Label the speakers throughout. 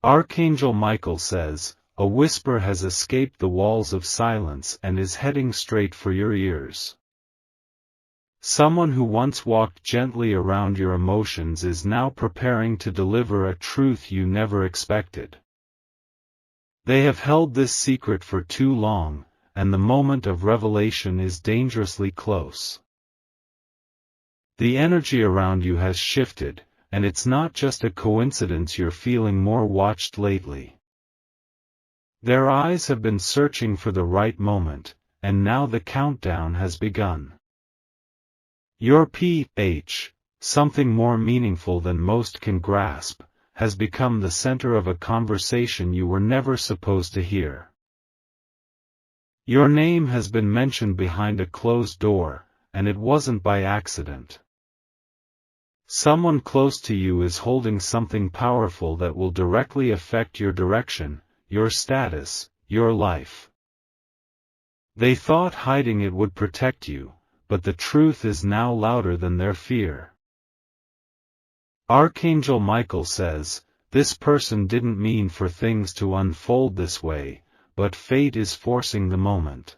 Speaker 1: Archangel Michael says, a whisper has escaped the walls of silence and is heading straight for your ears. Someone who once walked gently around your emotions is now preparing to deliver a truth you never expected. They have held this secret for too long, and the moment of revelation is dangerously close. The energy around you has shifted, and it's not just a coincidence you're feeling more watched lately. Their eyes have been searching for the right moment, and now the countdown has begun. Your pH, something more meaningful than most can grasp, has become the center of a conversation you were never supposed to hear. Your name has been mentioned behind a closed door, and it wasn't by accident. Someone close to you is holding something powerful that will directly affect your direction, your status, your life. They thought hiding it would protect you, but the truth is now louder than their fear. Archangel Michael says, this person didn't mean for things to unfold this way, but fate is forcing the moment.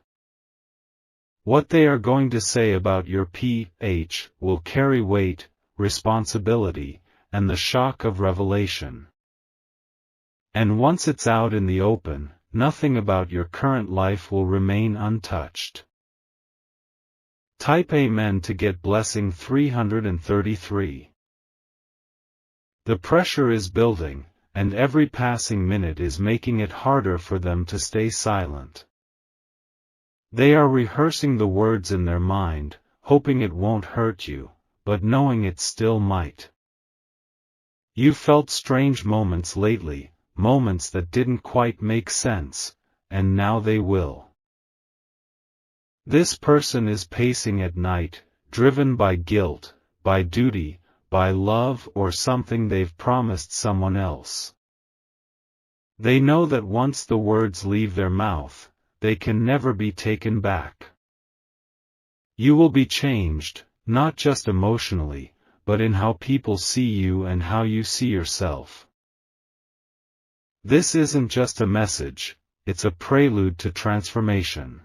Speaker 1: What they are going to say about your pH will carry weight, responsibility, and the shock of revelation. And once it's out in the open, nothing about your current life will remain untouched. Type Amen to get blessing 333. The pressure is building, and every passing minute is making it harder for them to stay silent. They are rehearsing the words in their mind, hoping it won't hurt you, but knowing it still might. You felt strange moments lately, moments that didn't quite make sense, and now they will. This person is pacing at night, driven by guilt, by duty, by love or something they've promised someone else. They know that once the words leave their mouth, they can never be taken back. You will be changed, not just emotionally, but in how people see you and how you see yourself. This isn't just a message, it's a prelude to transformation.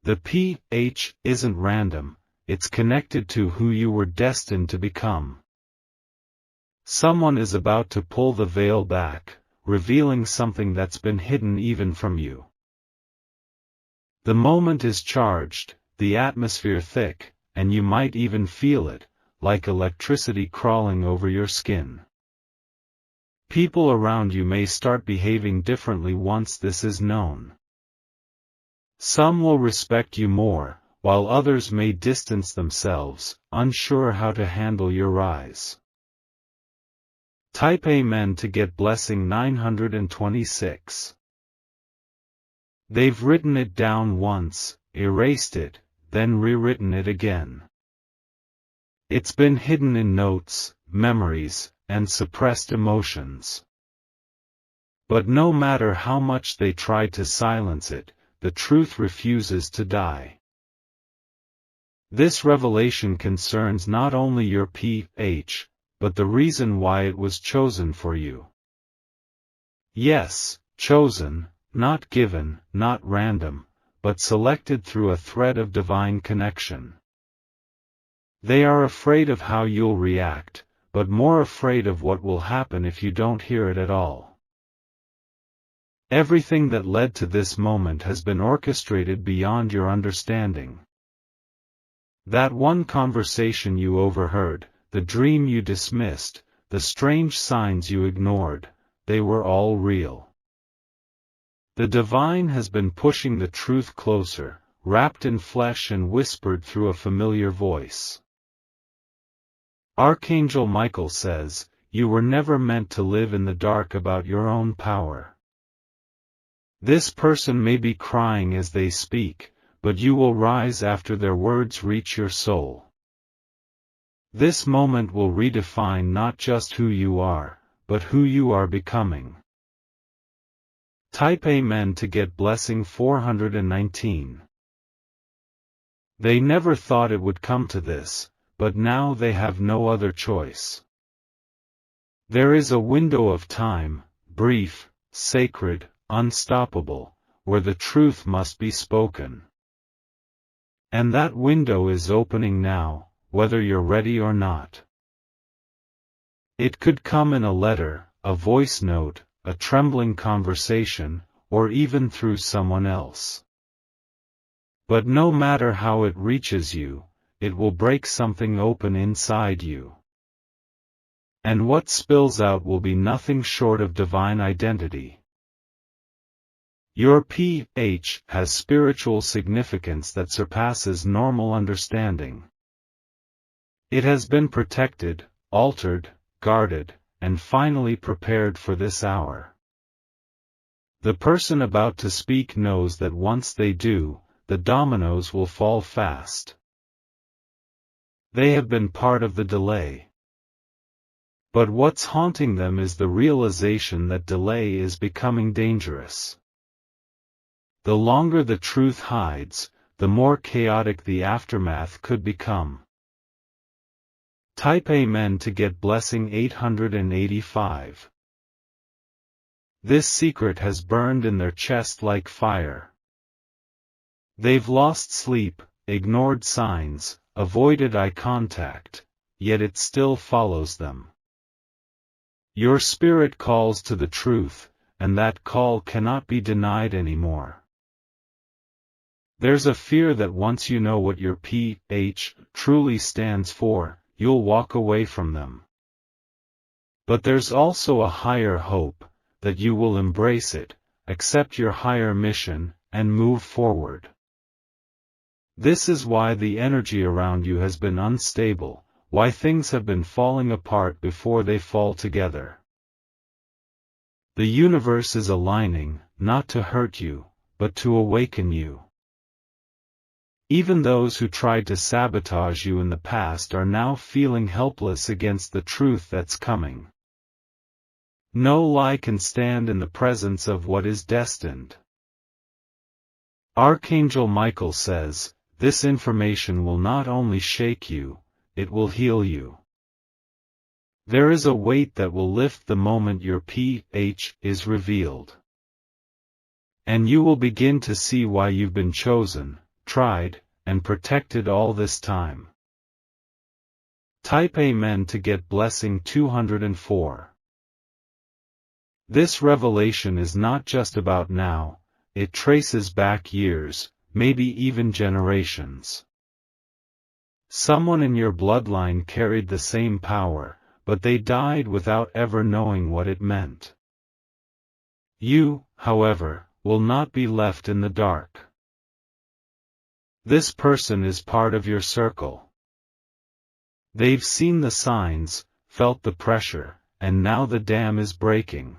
Speaker 1: The pH isn't random, it's connected to who you were destined to become. Someone is about to pull the veil back, revealing something that's been hidden even from you. The moment is charged, the atmosphere thick, and you might even feel it, like electricity crawling over your skin. People around you may start behaving differently once this is known. Some will respect you more, while others may distance themselves, unsure how to handle your rise. Type Amen to get blessing 926. They've written it down once, erased it, then rewritten it again. It's been hidden in notes, memories, and suppressed emotions. But no matter how much they try to silence it, the truth refuses to die. This revelation concerns not only your pH, but the reason why it was chosen for you. Yes, chosen, not given, not random, but selected through a thread of divine connection. They are afraid of how you'll react, but more afraid of what will happen if you don't hear it at all. Everything that led to this moment has been orchestrated beyond your understanding. That one conversation you overheard, the dream you dismissed, the strange signs you ignored, they were all real. The divine has been pushing the truth closer, wrapped in flesh and whispered through a familiar voice. Archangel Michael says, you were never meant to live in the dark about your own power. This person may be crying as they speak, but you will rise after their words reach your soul. This moment will redefine not just who you are, but who you are becoming. Type Amen to get blessing 419. They never thought it would come to this, but now they have no other choice. There is a window of time, brief, sacred, unstoppable, where the truth must be spoken. And that window is opening now, whether you're ready or not. It could come in a letter, a voice note, a trembling conversation, or even through someone else. But no matter how it reaches you, it will break something open inside you. And what spills out will be nothing short of divine identity. Your pH has spiritual significance that surpasses normal understanding. It has been protected, altered, guarded, and finally prepared for this hour. The person about to speak knows that once they do, the dominoes will fall fast. They have been part of the delay. But what's haunting them is the realization that delay is becoming dangerous. The longer the truth hides, the more chaotic the aftermath could become. Type Amen to get blessing 885. This secret has burned in their chest like fire. They've lost sleep, ignored signs, avoided eye contact, yet it still follows them. Your spirit calls to the truth, and that call cannot be denied anymore. There's a fear that once you know what your pH truly stands for, you'll walk away from them. But there's also a higher hope, that you will embrace it, accept your higher mission, and move forward. This is why the energy around you has been unstable, why things have been falling apart before they fall together. The universe is aligning, not to hurt you, but to awaken you. Even those who tried to sabotage you in the past are now feeling helpless against the truth that's coming. No lie can stand in the presence of what is destined. Archangel Michael says, this information will not only shake you, it will heal you. There is a weight that will lift the moment your pH is revealed. And you will begin to see why you've been chosen, tried, and protected all this time. Type Amen to get blessing 204. This revelation is not just about now, it traces back years, maybe even generations. Someone in your bloodline carried the same power, but they died without ever knowing what it meant. You, however, will not be left in the dark. This person is part of your circle. They've seen the signs, felt the pressure, and now the dam is breaking.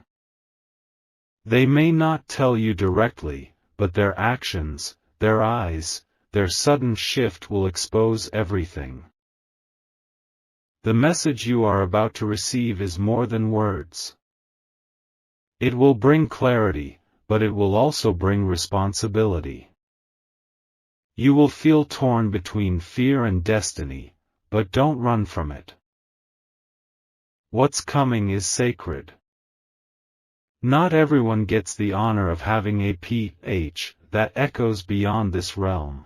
Speaker 1: They may not tell you directly, but their actions, their eyes, their sudden shift will expose everything. The message you are about to receive is more than words. It will bring clarity, but it will also bring responsibility. You will feel torn between fear and destiny, but don't run from it. What's coming is sacred. Not everyone gets the honor of having a pH that echoes beyond this realm.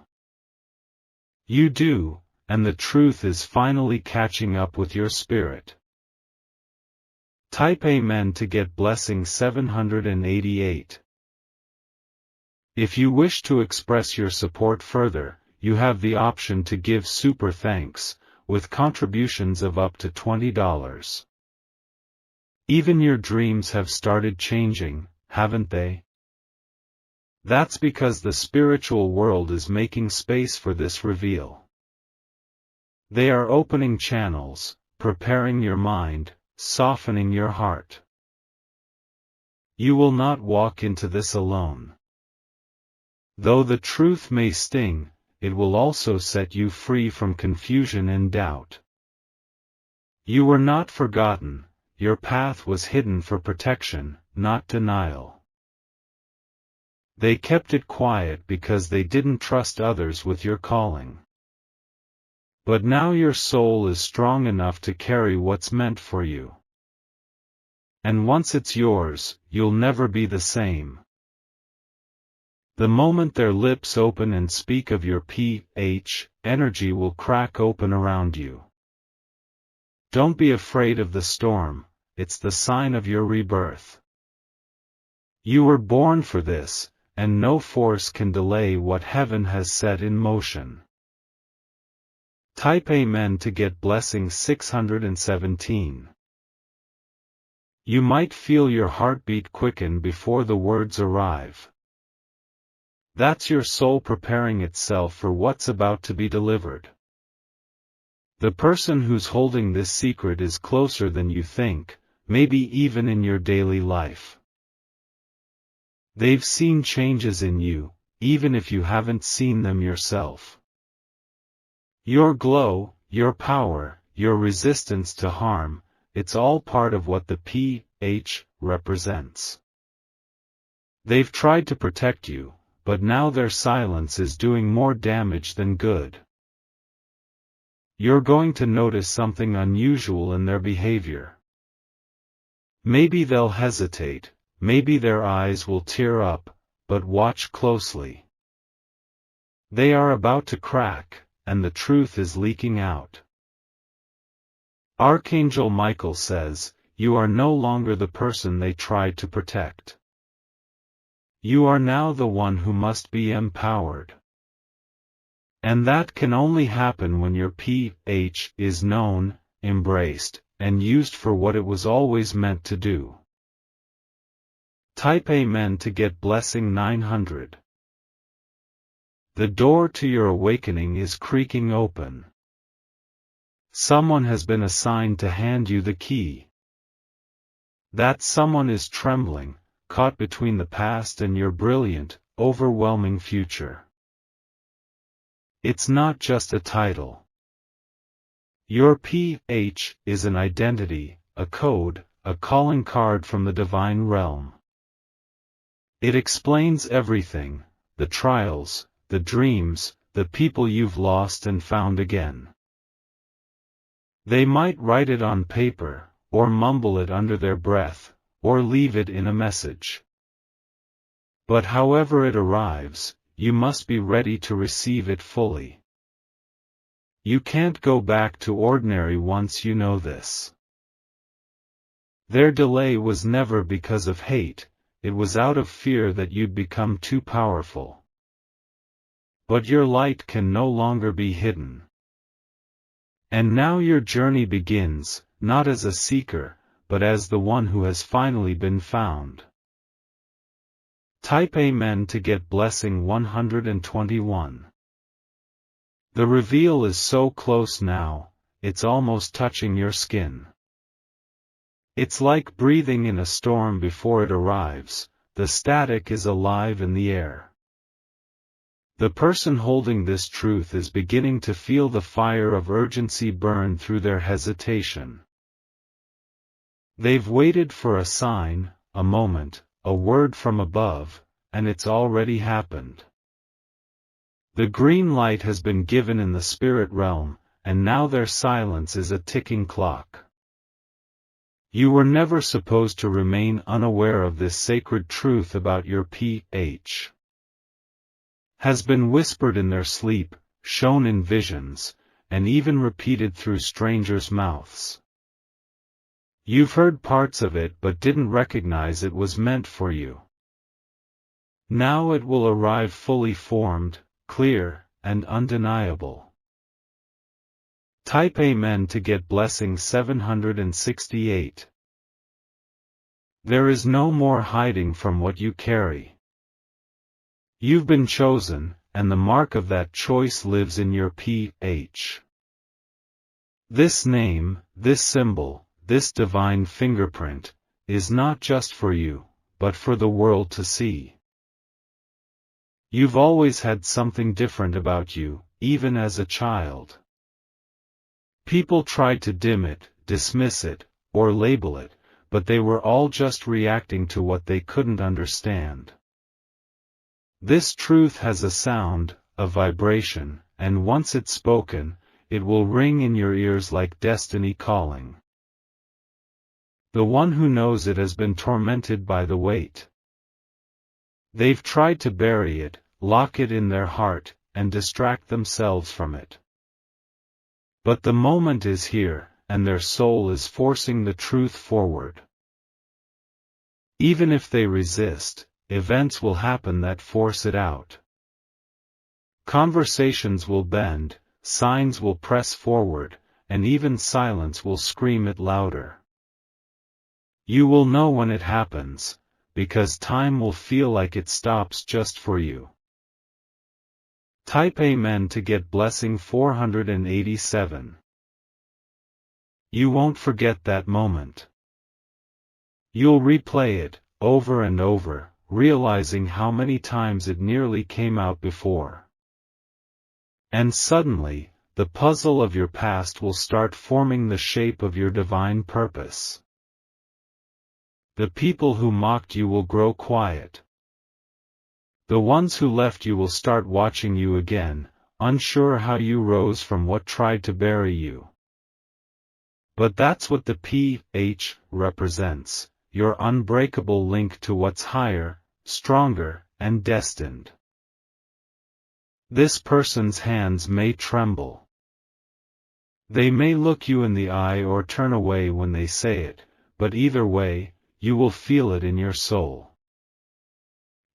Speaker 1: You do, and the truth is finally catching up with your spirit. Type Amen to get blessing 788. If you wish to express your support further, you have the option to give super thanks, with contributions of up to $20. Even your dreams have started changing, haven't they? That's because the spiritual world is making space for this reveal. They are opening channels, preparing your mind, softening your heart. You will not walk into this alone. Though the truth may sting, it will also set you free from confusion and doubt. You were not forgotten, your path was hidden for protection, not denial. They kept it quiet because they didn't trust others with your calling. But now your soul is strong enough to carry what's meant for you. And once it's yours, you'll never be the same. The moment their lips open and speak of your pH, energy will crack open around you. Don't be afraid of the storm, it's the sign of your rebirth. You were born for this, and no force can delay what heaven has set in motion. Type Amen to get blessing 617. You might feel your heartbeat quicken before the words arrive. That's your soul preparing itself for what's about to be delivered. The person who's holding this secret is closer than you think, maybe even in your daily life. They've seen changes in you, even if you haven't seen them yourself. Your glow, your power, your resistance to harm, it's all part of what the pH represents. They've tried to protect you, but now their silence is doing more damage than good. You're going to notice something unusual in their behavior. Maybe they'll hesitate, maybe their eyes will tear up, but watch closely. They are about to crack, and the truth is leaking out. Archangel Michael says, you are no longer the person they tried to protect. You are now the one who must be empowered. And that can only happen when your pH is known, embraced, and used for what it was always meant to do. Type Amen to get blessing 900. The door to your awakening is creaking open. Someone has been assigned to hand you the key. That someone is trembling, caught between the past and your brilliant, overwhelming future. It's not just a title. Your pH is an identity, a code, a calling card from the divine realm. It explains everything, the trials, the dreams, the people you've lost and found again. They might write it on paper, or mumble it under their breath, or leave it in a message. But however it arrives, you must be ready to receive it fully. You can't go back to ordinary once you know this. Their delay was never because of hate, it was out of fear that you'd become too powerful. But your light can no longer be hidden. And now your journey begins, not as a seeker, but as the one who has finally been found. Type Amen to get blessing 121. The reveal is so close now, it's almost touching your skin. It's like breathing in a storm before it arrives, the static is alive in the air. The person holding this truth is beginning to feel the fire of urgency burn through their hesitation. They've waited for a sign, a moment, a word from above, and it's already happened. The green light has been given in the spirit realm, and now their silence is a ticking clock. You were never supposed to remain unaware of this sacred truth about your pH. Has been whispered in their sleep, shown in visions, and even repeated through strangers' mouths. You've heard parts of it but didn't recognize it was meant for you. Now it will arrive fully formed, clear, and undeniable. Type Amen to get blessing 768. There is no more hiding from what you carry. You've been chosen, and the mark of that choice lives in your pH. This name, this symbol, this divine fingerprint, is not just for you, but for the world to see. You've always had something different about you, even as a child. People tried to dim it, dismiss it, or label it, but they were all just reacting to what they couldn't understand. This truth has a sound, a vibration, and once it's spoken, it will ring in your ears like destiny calling. The one who knows it has been tormented by the weight. They've tried to bury it, lock it in their heart, and distract themselves from it. But the moment is here, and their soul is forcing the truth forward. Even if they resist, events will happen that force it out. Conversations will bend, signs will press forward, and even silence will scream it louder. You will know when it happens, because time will feel like it stops just for you. Type Amen to get blessing 487. You won't forget that moment. You'll replay it, over and over, realizing how many times it nearly came out before. And suddenly, the puzzle of your past will start forming the shape of your divine purpose. The people who mocked you will grow quiet. The ones who left you will start watching you again, unsure how you rose from what tried to bury you. But that's what the PH represents, your unbreakable link to what's higher, stronger, and destined. This person's hands may tremble. They may look you in the eye or turn away when they say it, but either way, you will feel it in your soul.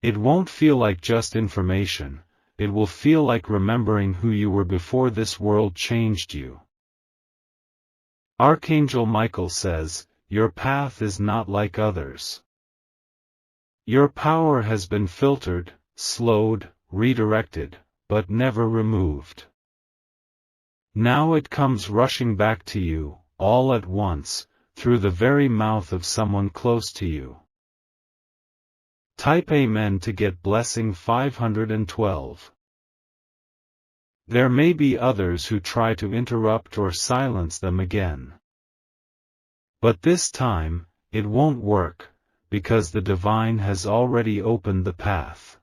Speaker 1: It won't feel like just information, it will feel like remembering who you were before this world changed you. Archangel Michael says, your path is not like others. Your power has been filtered, slowed, redirected, but never removed. Now it comes rushing back to you, all at once, through the very mouth of someone close to you. Type Amen to get blessing 512. There may be others who try to interrupt or silence them again. But this time, it won't work, because the divine has already opened the path.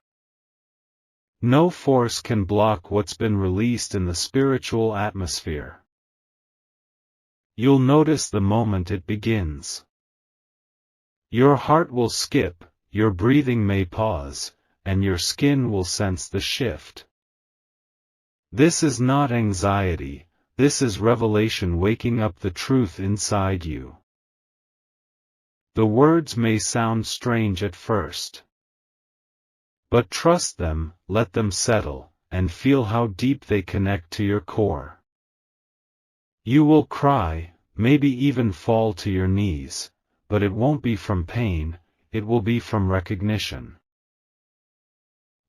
Speaker 1: No force can block what's been released in the spiritual atmosphere. You'll notice the moment it begins. Your heart will skip, your breathing may pause, and your skin will sense the shift. This is not anxiety, this is revelation waking up the truth inside you. The words may sound strange at first. But trust them, let them settle, and feel how deep they connect to your core. You will cry, maybe even fall to your knees, but it won't be from pain, it will be from recognition.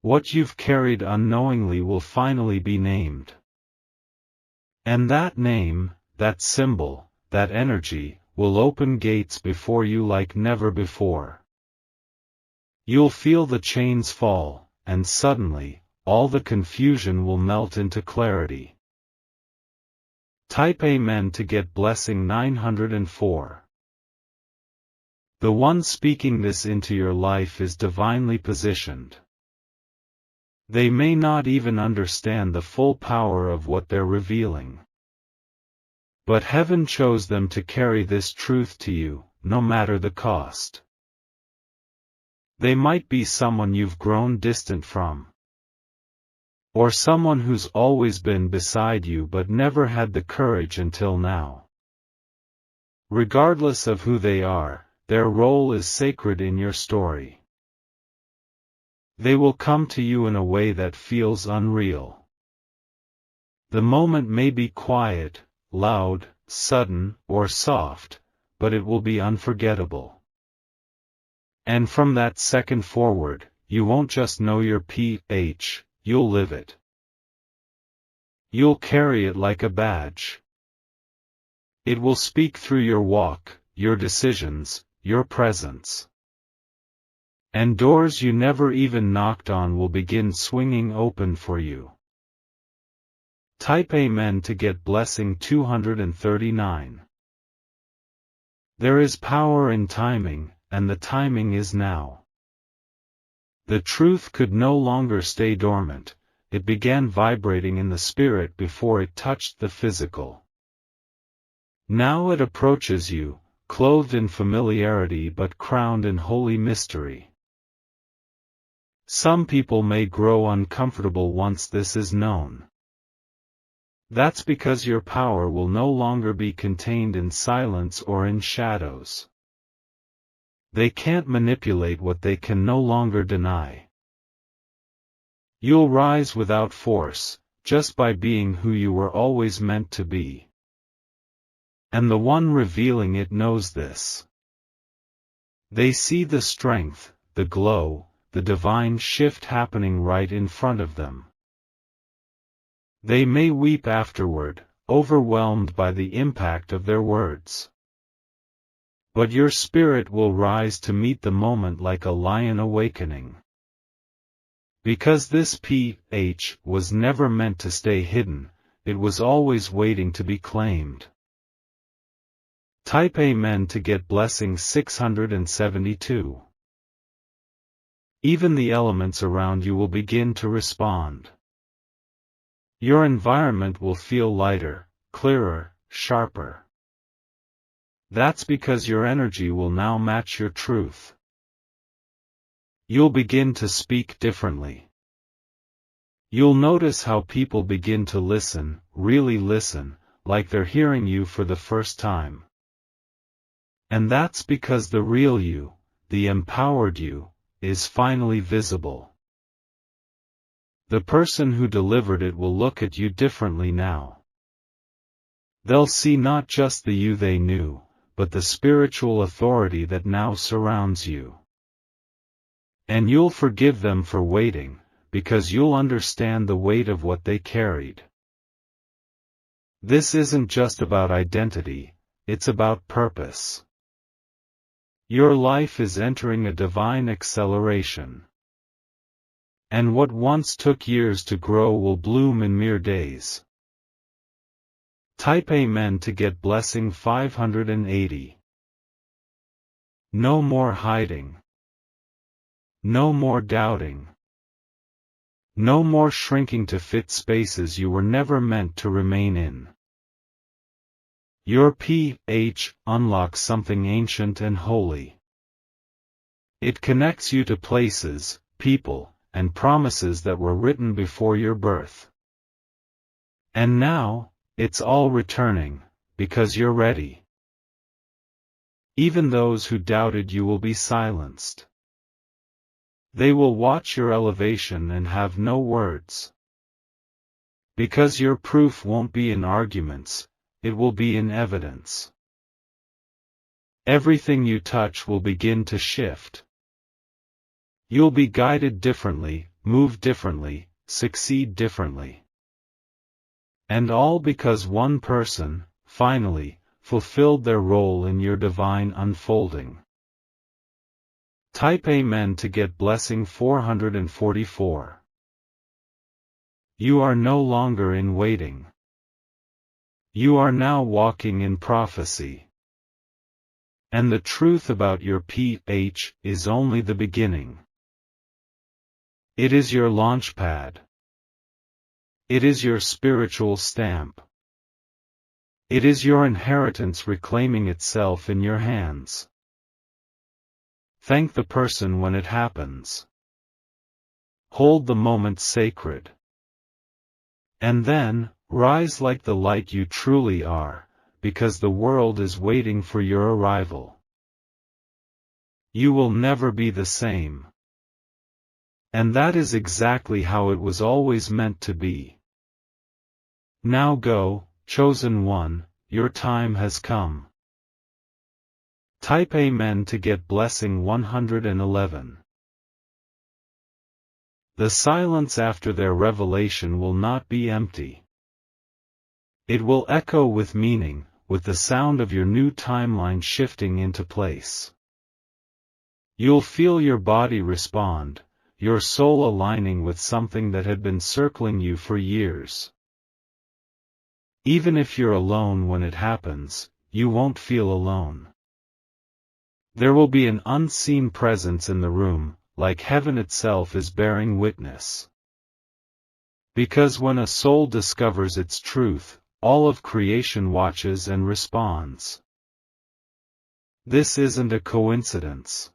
Speaker 1: What you've carried unknowingly will finally be named. And that name, that symbol, that energy, will open gates before you like never before. You'll feel the chains fall, and suddenly, all the confusion will melt into clarity. Type Amen to get blessing 904. The one speaking this into your life is divinely positioned. They may not even understand the full power of what they're revealing. But heaven chose them to carry this truth to you, no matter the cost. They might be someone you've grown distant from. Or someone who's always been beside you but never had the courage until now. Regardless of who they are, their role is sacred in your story. They will come to you in a way that feels unreal. The moment may be quiet, loud, sudden, or soft, but it will be unforgettable. And from that second forward, you won't just know your PH, you'll live it. You'll carry it like a badge. It will speak through your walk, your decisions, your presence. And doors you never even knocked on will begin swinging open for you. Type Amen to get blessing 239. There is power in timing, and the timing is now. The truth could no longer stay dormant, it began vibrating in the spirit before it touched the physical. Now it approaches you, clothed in familiarity but crowned in holy mystery. Some people may grow uncomfortable once this is known. That's because your power will no longer be contained in silence or in shadows. They can't manipulate what they can no longer deny. You'll rise without force, just by being who you were always meant to be. And the one revealing it knows this. They see the strength, the glow, the divine shift happening right in front of them. They may weep afterward, overwhelmed by the impact of their words. But your spirit will rise to meet the moment like a lion awakening. Because this PH was never meant to stay hidden, it was always waiting to be claimed. Type Amen to get blessing 672. Even the elements around you will begin to respond. Your environment will feel lighter, clearer, sharper. That's because your energy will now match your truth. You'll begin to speak differently. You'll notice how people begin to listen, really listen, like they're hearing you for the first time. And that's because the real you, the empowered you, is finally visible. The person who delivered it will look at you differently now. They'll see not just the you they knew, but the spiritual authority that now surrounds you. And you'll forgive them for waiting, because you'll understand the weight of what they carried. This isn't just about identity, it's about purpose. Your life is entering a divine acceleration. And what once took years to grow will bloom in mere days. Type Amen to get blessing 580. No more hiding. No more doubting. No more shrinking to fit spaces you were never meant to remain in. Your PH unlocks something ancient and holy. It connects you to places, people, and promises that were written before your birth. And now, it's all returning, because you're ready. Even those who doubted you will be silenced. They will watch your elevation and have no words. Because your proof won't be in arguments, it will be in evidence. Everything you touch will begin to shift. You'll be guided differently, move differently, succeed differently. And all because one person, finally, fulfilled their role in your divine unfolding. Type Amen to get blessing 444. You are no longer in waiting. You are now walking in prophecy. And the truth about your PH is only the beginning. It is your launchpad. It is your spiritual stamp. It is your inheritance reclaiming itself in your hands. Thank the person when it happens. Hold the moment sacred. And then, rise like the light you truly are, because the world is waiting for your arrival. You will never be the same. And that is exactly how it was always meant to be. Now go, chosen one, your time has come. Type Amen to get blessing 111. The silence after their revelation will not be empty. It will echo with meaning, with the sound of your new timeline shifting into place. You'll feel your body respond, your soul aligning with something that had been circling you for years. Even if you're alone when it happens, you won't feel alone. There will be an unseen presence in the room, like heaven itself is bearing witness. Because when a soul discovers its truth, all of creation watches and responds. This isn't a coincidence.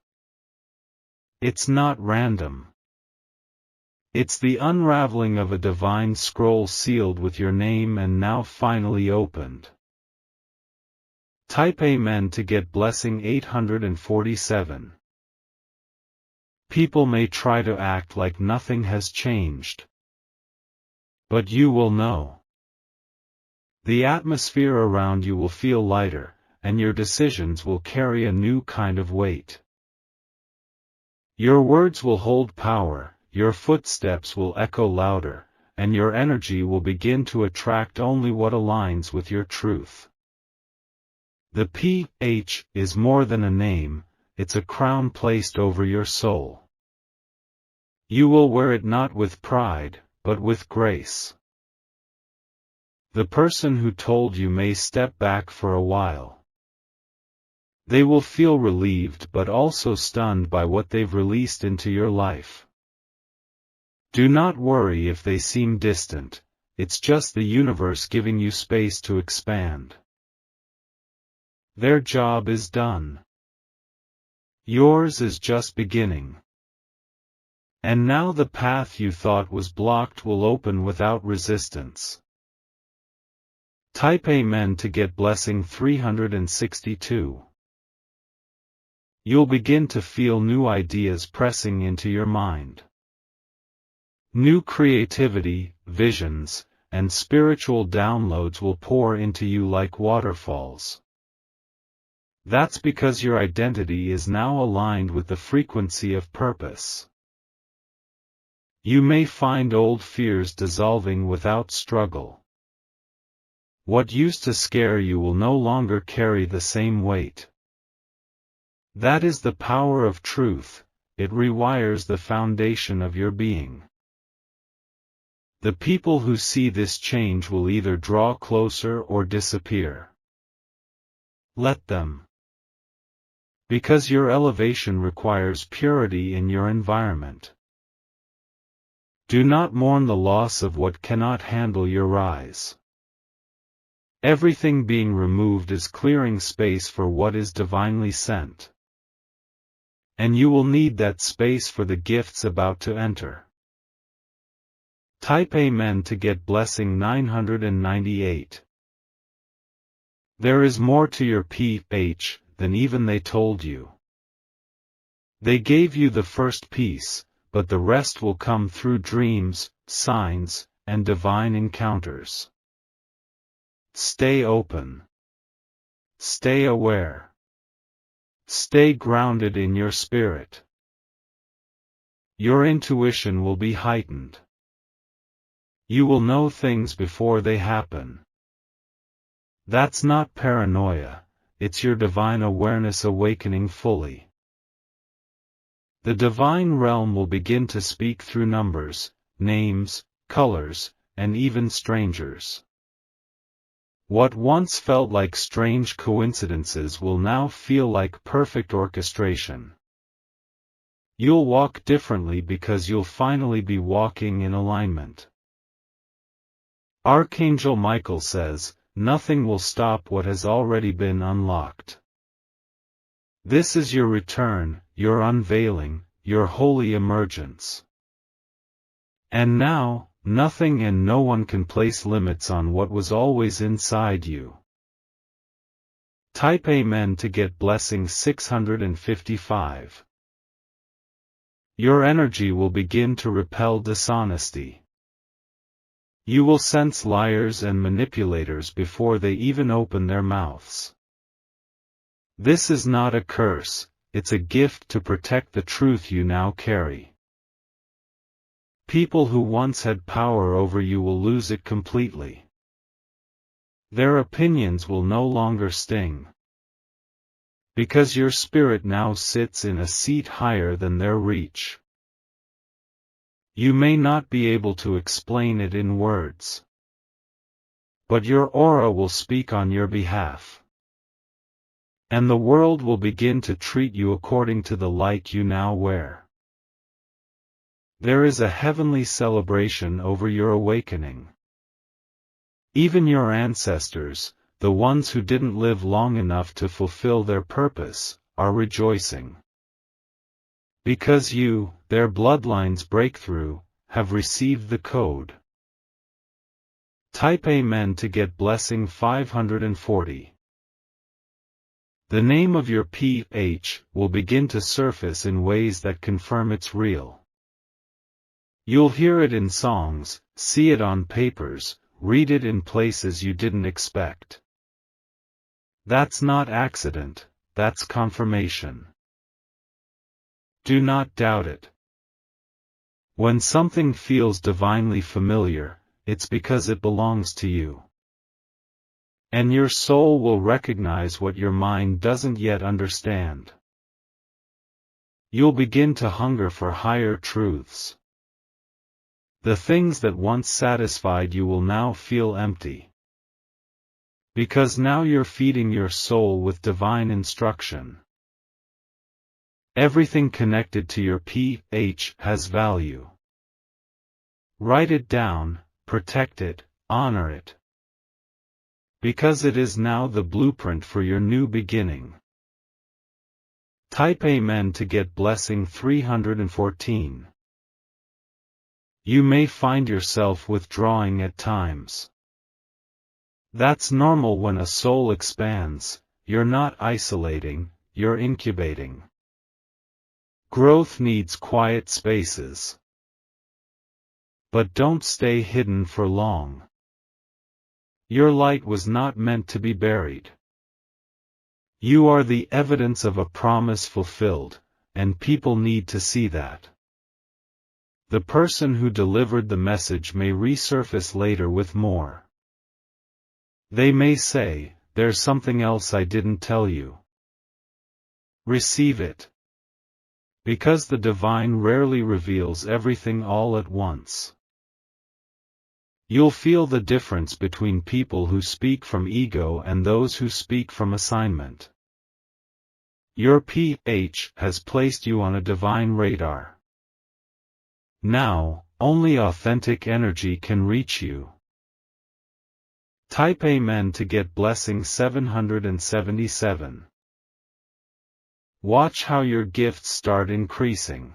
Speaker 1: It's not random. It's the unraveling of a divine scroll sealed with your name and now finally opened. Type Amen to get blessing 847. People may try to act like nothing has changed. But you will know. The atmosphere around you will feel lighter, and your decisions will carry a new kind of weight. Your words will hold power, your footsteps will echo louder, and your energy will begin to attract only what aligns with your truth. The PH is more than a name, it's a crown placed over your soul. You will wear it not with pride, but with grace. The person who told you may step back for a while. They will feel relieved but also stunned by what they've released into your life. Do not worry if they seem distant, it's just the universe giving you space to expand. Their job is done. Yours is just beginning. And now the path you thought was blocked will open without resistance. Type Amen to get blessing 362. You'll begin to feel new ideas pressing into your mind. New creativity, visions, and spiritual downloads will pour into you like waterfalls. That's because your identity is now aligned with the frequency of purpose. You may find old fears dissolving without struggle. What used to scare you will no longer carry the same weight. That is the power of truth, it rewires the foundation of your being. The people who see this change will either draw closer or disappear. Let them. Because your elevation requires purity in your environment. Do not mourn the loss of what cannot handle your rise. Everything being removed is clearing space for what is divinely sent. And you will need that space for the gifts about to enter. Type Amen to get blessing 998. There is more to your PH than even they told you. They gave you the first piece, but the rest will come through dreams, signs, and divine encounters. Stay open. Stay aware. Stay grounded in your spirit. Your intuition will be heightened. You will know things before they happen. That's not paranoia, it's your divine awareness awakening fully. The divine realm will begin to speak through numbers, names, colors, and even strangers. What once felt like strange coincidences will now feel like perfect orchestration. You'll walk differently because you'll finally be walking in alignment. Archangel Michael says, nothing will stop what has already been unlocked. This is your return, your unveiling, your holy emergence. And now, nothing and no one can place limits on what was always inside you. Type Amen to get blessing 655. Your energy will begin to repel dishonesty. You will sense liars and manipulators before they even open their mouths. This is not a curse, it's a gift to protect the truth you now carry. People who once had power over you will lose it completely. Their opinions will no longer sting. Because your spirit now sits in a seat higher than their reach. You may not be able to explain it in words. But your aura will speak on your behalf. And the world will begin to treat you according to the light you now wear. There is a heavenly celebration over your awakening. Even your ancestors, the ones who didn't live long enough to fulfill their purpose, are rejoicing. Because you, their bloodline's breakthrough, have received the code. Type Amen to get blessing 540. The name of your PH will begin to surface in ways that confirm it's real. You'll hear it in songs, see it on papers, read it in places you didn't expect. That's not accident, that's confirmation. Do not doubt it. When something feels divinely familiar, it's because it belongs to you. And your soul will recognize what your mind doesn't yet understand. You'll begin to hunger for higher truths. The things that once satisfied you will now feel empty. Because now you're feeding your soul with divine instruction. Everything connected to your PH has value. Write it down, protect it, honor it. Because it is now the blueprint for your new beginning. Type Amen to get blessing 314. You may find yourself withdrawing at times. That's normal when a soul expands. You're not isolating, you're incubating. Growth needs quiet spaces. But don't stay hidden for long. Your light was not meant to be buried. You are the evidence of a promise fulfilled, and people need to see that. The person who delivered the message may resurface later with more. They may say, "There's something else I didn't tell you." Receive it. Because the divine rarely reveals everything all at once. You'll feel the difference between people who speak from ego and those who speak from assignment. Your PH has placed you on a divine radar. Now, only authentic energy can reach you. Type Amen to get blessing 777. Watch how your gifts start increasing.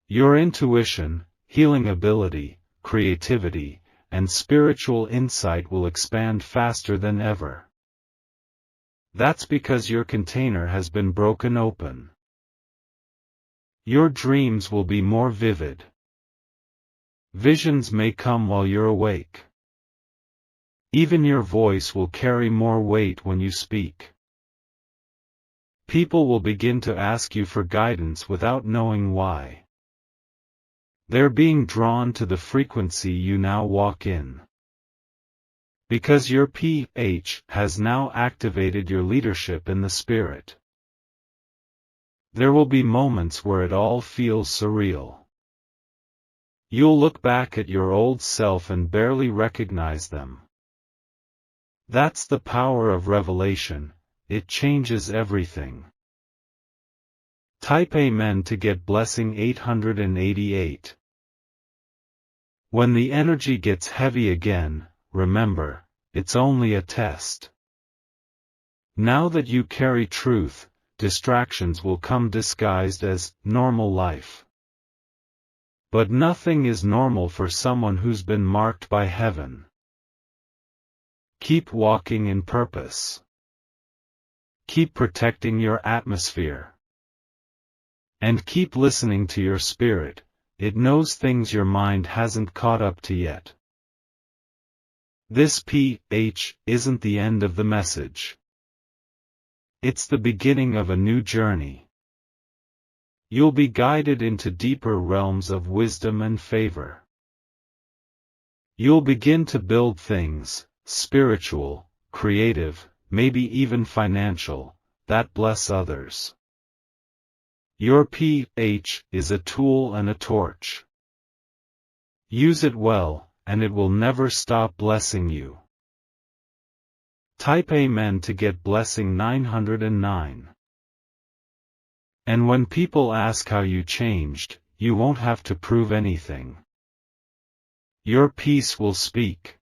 Speaker 1: Your intuition, healing ability, creativity, and spiritual insight will expand faster than ever. That's because your container has been broken open. Your dreams will be more vivid. Visions may come while you're awake. Even your voice will carry more weight when you speak. People will begin to ask you for guidance without knowing why. They're being drawn to the frequency you now walk in. Because your PH has now activated your leadership in the spirit. There will be moments where it all feels surreal. You'll look back at your old self and barely recognize them. That's the power of revelation, it changes everything. Type Amen to get blessing 888. When the energy gets heavy again, remember, it's only a test. Now that you carry truth, distractions will come disguised as normal life. But nothing is normal for someone who's been marked by heaven. Keep walking in purpose. Keep protecting your atmosphere. And keep listening to your spirit, it knows things your mind hasn't caught up to yet. This PH isn't the end of the message. It's the beginning of a new journey. You'll be guided into deeper realms of wisdom and favor. You'll begin to build things, spiritual, creative, maybe even financial, that bless others. Your PH is a tool and a torch. Use it well, and it will never stop blessing you. Type Amen to get blessing 909. And when people ask how you changed, you won't have to prove anything. Your peace will speak.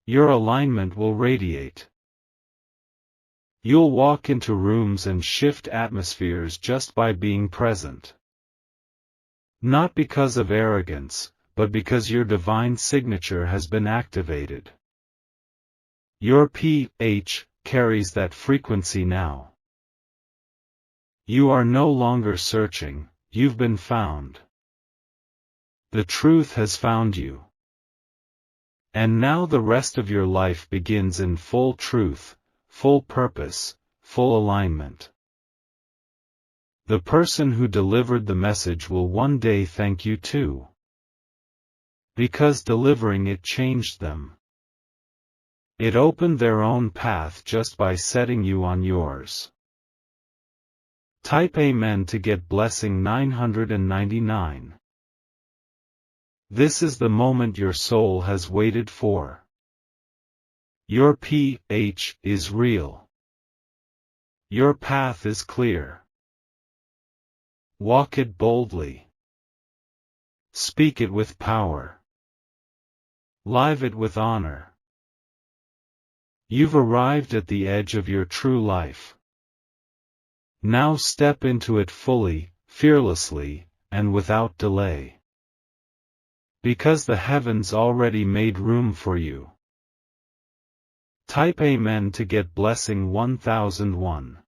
Speaker 1: Your alignment will radiate. You'll walk into rooms and shift atmospheres just by being present. Not because of arrogance, but because your divine signature has been activated. Your pH carries that frequency now. You are no longer searching, you've been found. The truth has found you. And now the rest of your life begins in full truth, full purpose, full alignment. The person who delivered the message will one day thank you too. Because delivering it changed them. It opened their own path just by setting you on yours. Type Amen to get blessing 999. This is the moment your soul has waited for. Your pH is real. Your path is clear. Walk it boldly. Speak it with power. Live it with honor. You've arrived at the edge of your true life. Now step into it fully, fearlessly, and without delay. Because the heavens already made room for you. Type Amen to get blessing 1001.